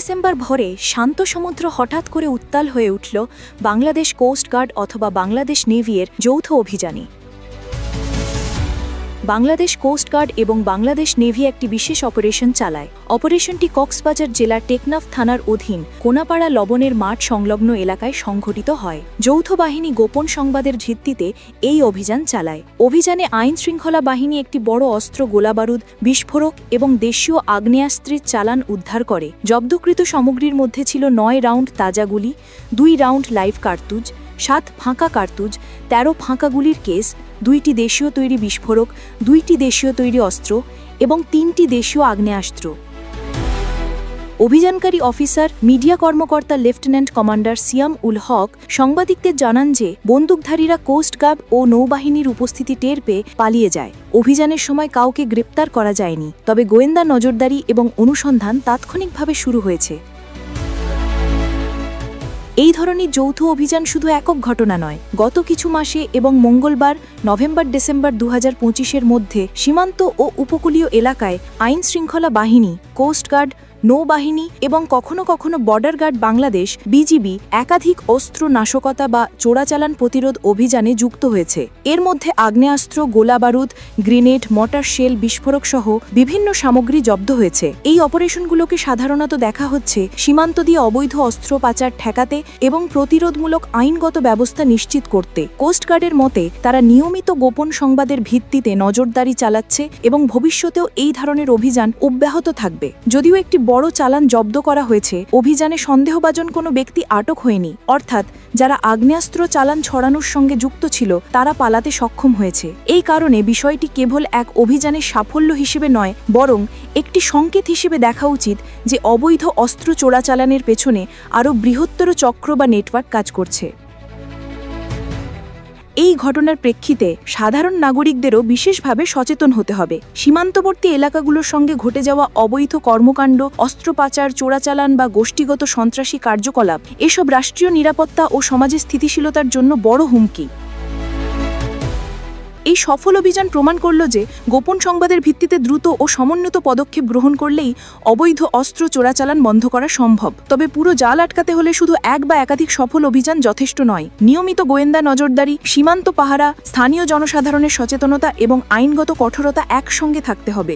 December ভোরে শান্ত সমুদ্র হঠাৎ করে উত্তাল হয়ে উঠল বাংলাদেশ কোস্ট গার্ড অথবা বাংলাদেশ নেভির যৌথ অভিযানে। বাংলাদেশ কোস্ট গার্ড এবং বাংলাদেশ নেভি একটি বিশেষ অপারেশন চালায়। অপারেশনটি কক্সবাজার জেলার টেকনাফ থানার অধীন কোনাপাড়া লবণের মাঠ সংলগ্ন এলাকায় সংঘটিত হয়। যৌথ বাহিনী গোপন সংবাদের ভিত্তিতে এই অভিযান চালায়। অভিযানে আইন শৃঙ্খলা বাহিনী একটি বড় অস্ত্র, গোলাবারুদ, বিস্ফোরক এবং দেশীয় আগ্নেয়াস্ত্রের চালান উদ্ধার করে। জব্দকৃত সামগ্রীর মধ্যে ছিল ৯ রাউন্ড তাজা গুলি, ২ রাউন্ড লাইভ কার্তুজ, ৭ ফাঁকা কার্তুজ, ১৩ ফাঁকা গুলির কেস, ২টি দেশীয় তৈরি বিস্ফোরক, ২টি দেশীয় তৈরি অস্ত্র এবং ৩টি দেশীয় আগ্নেয়াস্ত্র। অভিযানকারী অফিসার মিডিয়া কর্মকর্তা লেফটেন্যান্ট কমান্ডার সিয়াম উল হক সাংবাদিকদের জানান যে বন্দুকধারীরা কোস্ট গার্ড ও নৌবাহিনীর উপস্থিতি টের পেয়ে পালিয়ে যায়। অভিযানের সময় কাউকে গ্রেপ্তার করা যায়নি, তবে গোয়েন্দা নজরদারি এবং অনুসন্ধান তাৎক্ষণিকভাবে শুরু হয়েছে। এই ধরনের যৌথ অভিযান শুধু একক ঘটনা নয়। গত কিছু মাসে এবং মঙ্গলবার নভেম্বর-ডিসেম্বর ২০২৫-এর মধ্যে সীমান্ত ও উপকূলীয় এলাকায় আইন শৃঙ্খলা বাহিনী, কোস্ট গার্ড, নৌবাহিনী এবং কখনো কখনো বর্ডার গার্ড বাংলাদেশ বিজিবি একাধিক অস্ত্র নাশকতা বা চোরাচালান প্রতিরোধ অভিযানে যুক্ত হয়েছে। এর মধ্যে আগ্নেয়াস্ত্র, গোলাবারুদ, গ্রেনেড, মর্টার শেল, বিস্ফোরক সহ বিভিন্ন সামগ্রী জব্দ হয়েছে। এই অপারেশনগুলোকে সাধারণত দেখা হচ্ছে সীমান্ত দিয়ে অবৈধ অস্ত্র পাচার ঠেকাতে এবং প্রতিরোধমূলক আইনগত ব্যবস্থা নিশ্চিত করতে। কোস্ট গার্ডের মতে তারা নিয়মিত গোপন সংবাদের ভিত্তিতে নজরদারি চালাচ্ছে এবং ভবিষ্যতেও এই ধরনের অভিযান অব্যাহত থাকবে। যদিও একটি বড় চালান জব্দ করা হয়েছে, অভিযানে সন্দেহভাজন কোনো ব্যক্তি আটক হয়নি, অর্থাৎ যারা আগ্নেয়াস্ত্র চালান ছড়ানোর সঙ্গে যুক্ত ছিল তারা পালাতে সক্ষম হয়েছে। এই কারণে বিষয়টি কেবল এক অভিযানের সাফল্য হিসেবে নয়, বরং একটি সংকেত হিসেবে দেখা উচিত যে অবৈধ অস্ত্র চোরাচালানের পেছনে আরও বৃহত্তর চক্র বা নেটওয়ার্ক কাজ করছে। এই ঘটনার প্রেক্ষিতে সাধারণ নাগরিকদেরও বিশেষভাবে সচেতন হতে হবে। সীমান্তবর্তী এলাকাগুলোর সঙ্গে ঘটে যাওয়া অবৈধ কর্মকাণ্ড, অস্ত্র পাচার, চোরাচালান বা গোষ্ঠীগত সন্ত্রাসী কার্যকলাপ এসব রাষ্ট্রীয় নিরাপত্তা ও সমাজের স্থিতিশীলতার জন্য বড় হুমকি। এই সফল অভিযান প্রমাণ করল যে গোপন সংবাদের ভিত্তিতে দ্রুত ও সমন্বিত পদক্ষেপ গ্রহণ করলেই অবৈধ অস্ত্র চোরাচালান বন্ধ করা সম্ভব। তবে পুরো জাল আটকাতে হলে শুধু এক বা একাধিক সফল অভিযান যথেষ্ট নয়। নিয়মিত গোয়েন্দা নজরদারি, সীমান্ত পাহারা, স্থানীয় জনসাধারণের সচেতনতা এবং আইনগত কঠোরতা একসঙ্গে থাকতে হবে।